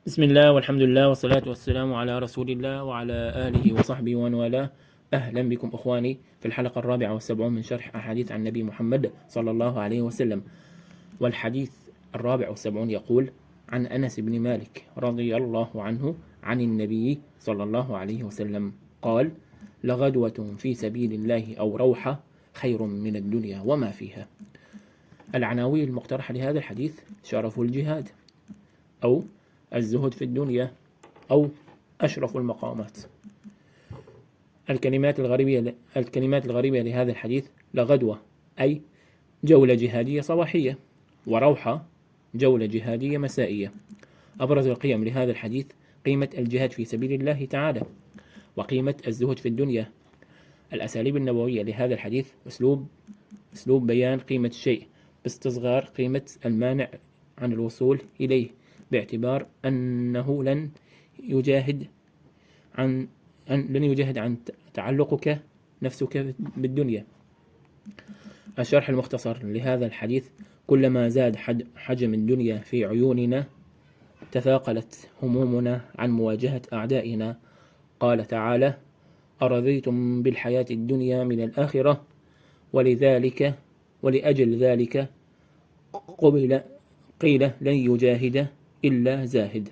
بسم الله والحمد لله والصلاة والسلام على رسول الله وعلى آله وصحبه ومن والاه. أهلا بكم أخواني في الحلقة 74 من شرح أحاديث عن النبي محمد صلى الله عليه وسلم. والحديث 74 يقول: عن أنس بن مالك رضي الله عنه عن النبي صلى الله عليه وسلم قال: لغدوة في سبيل الله أو روحة خير من الدنيا وما فيها. العناوين المقترحة لهذا الحديث: شرف الجهاد، أو الزهد في الدنيا، أو أشرف المقامات. الكلمات الغريبة لهذا الحديث: لغدوة أي جولة جهادية صباحية، وروحة جولة جهادية مسائية. أبرز القيم لهذا الحديث: قيمة الجهاد في سبيل الله تعالى، وقيمة الزهد في الدنيا. الأساليب النبوية لهذا الحديث: أسلوب بيان قيمة الشيء باستصغار قيمة المانع عن الوصول إليه، باعتبار أنه لن يجاهد عن تعلقك نفسك بالدنيا. الشرح المختصر لهذا الحديث: كلما زاد حجم الدنيا في عيوننا تثاقلت همومنا عن مواجهة أعدائنا. قال تعالى: أرضيتم بالحياة الدنيا من الآخرة ولأجل ذلك قيل لن يجاهد إلا زاهد.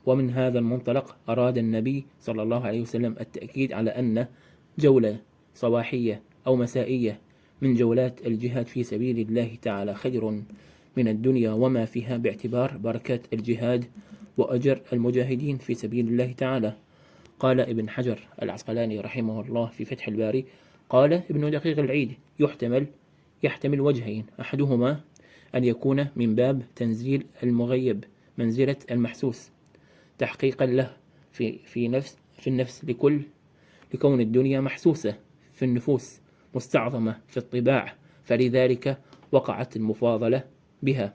ومن هذا المنطلق أراد النبي صلى الله عليه وسلم التأكيد على أن جولة صباحية أو مسائية من جولات الجهاد في سبيل الله تعالى خير من الدنيا وما فيها، باعتبار بركات الجهاد وأجر المجاهدين في سبيل الله تعالى. قال ابن حجر العسقلاني رحمه الله في فتح الباري: قال ابن دقيق العيد: يحتمل وجهين، أحدهما أن يكون من باب تنزيل المغيب منزلة المحسوس تحقيقا له في النفس لكون الدنيا محسوسة في النفوس، مستعظمة في الطباع، فلذلك وقعت المفاضلة بها.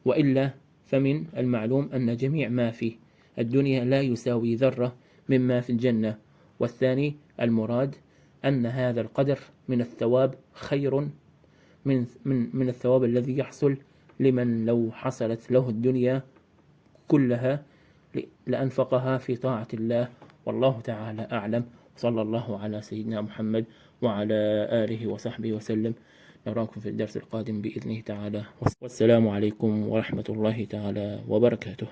وإلا فمن المعلوم أن جميع ما في الدنيا لا يساوي ذرة مما في الجنة. والثاني المراد أن هذا القدر من الثواب خير من الثواب الذي يحصل لمن لو حصلت له الدنيا كلها لأنفقها في طاعة الله. والله تعالى أعلم، صلى الله على سيدنا محمد وعلى آله وصحبه وسلم. نراكم في الدرس القادم بإذنه تعالى، والسلام عليكم ورحمة الله تعالى وبركاته.